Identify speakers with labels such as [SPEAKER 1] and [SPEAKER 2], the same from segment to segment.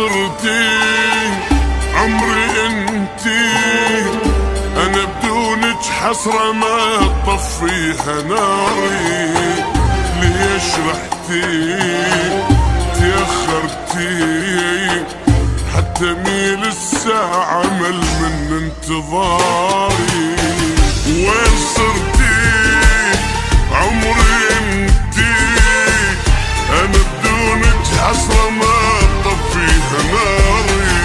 [SPEAKER 1] صرتي عمري انتي، انا بدونك حسرة ما تطفيها ناري. ليش رحتي تيخرتي حتى ميل الساعة مل من انتظاري. وين صرتي عمري انتي، انا بدونك حسرة ما تطفيها ناري.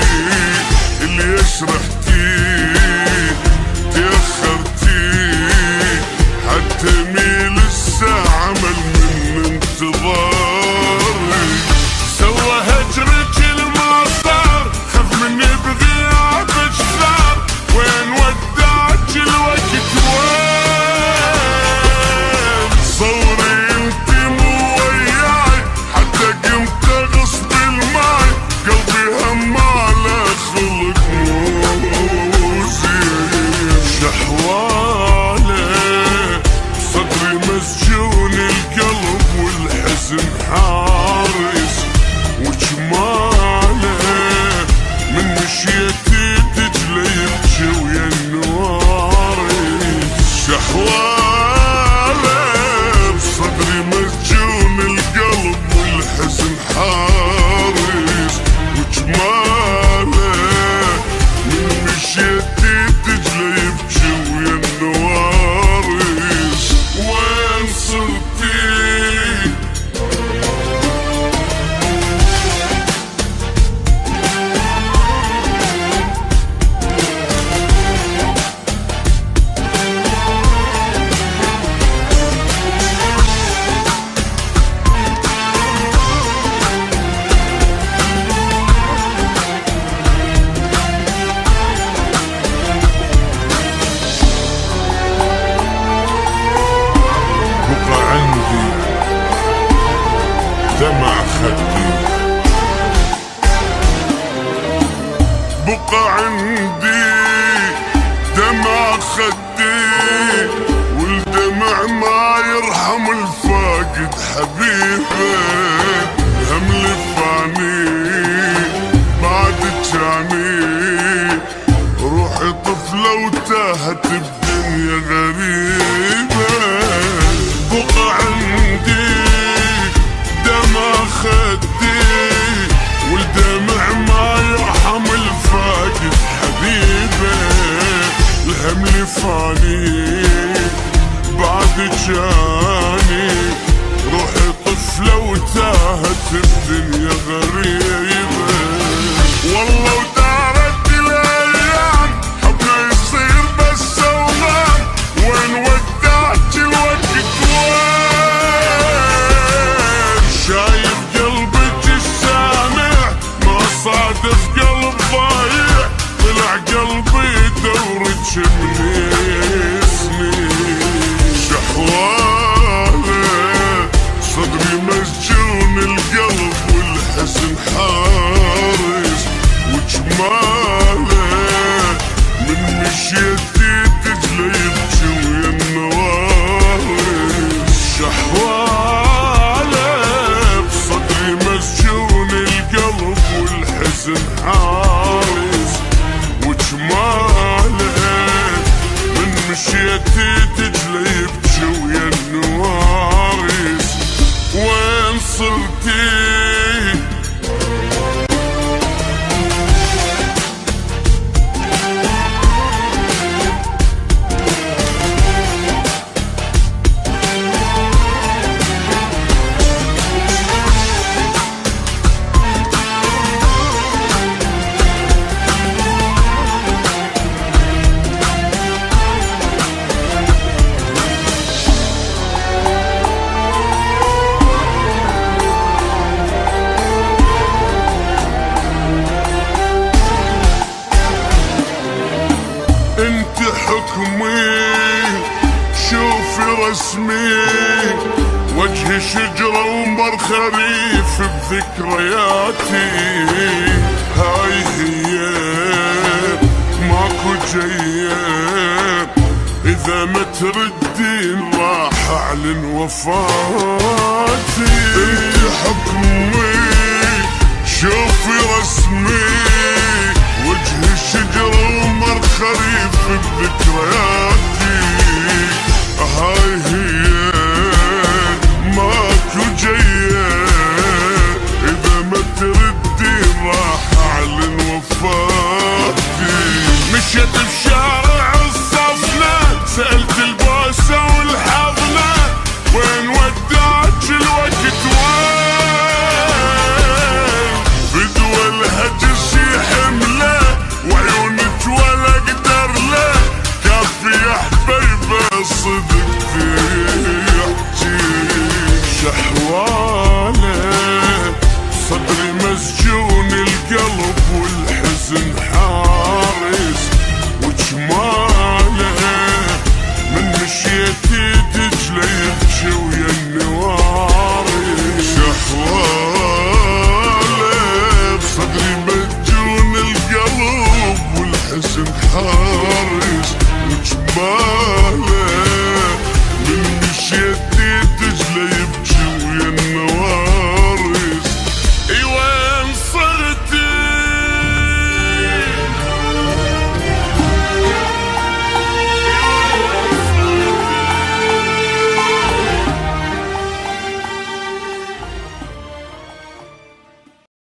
[SPEAKER 1] ليش رحتي تيخرتي حتى ميل الساعة مل من انتظاري. سوى هجرك الما صار، خاف مني بغيابك ثار. وين ودعك الوقت وين؟ صوري انتي مو وياي حتى قمت اغصب الماي. قلبي هم على خلق مو زين، شحواله صدري مسجون القلب والحزن حارس. وجماله من مشيتي تجلي يبكي ويا النوارس. شحواله بصدري مسجون القلب والحزن حارس. وجماله من مشيتي تجلي يبكي ويا النوارس. وين صرتي دمع خدي، بقى عندي دمع خدي. والدمع ما يرحم الفاقد حبيبه. هم لفاني بعد جاني، روحي طفلة وتاهت بدنيا غريبة. بقى عندي دمع خدي، والدمع ما يرحم الفاقد حبيبه. الهم لفاني بعد جاني، روحي طفلة وتاهت بدنيا غريبة. والله ودارت الايام حبنا يصير بس اوهام. وين ودعت الوقت وين؟ شايف قلبك السامع ما صادف قلب ضايع. طلع قلبي دورك من سنين. شحواله صدري مسجون القلب والحزن حارس. وجماله من مشيتي تجلي يبكي ويا النوارس. شحواله بصدري مسجون القلب والحزن حارس. وجماله من مشيتي تجلي يبكي ويا النوارس. وين صرتي انت حكمي شوفي رسمي. وجهي شجرة ومر خريف بذكرياتي. هاي هي ماكو جاية، اذا ما تردين راح اعلن وفاتي. انت حكمي شوفي رسمي وجه الشجرة ومر خريف بذكرياتي.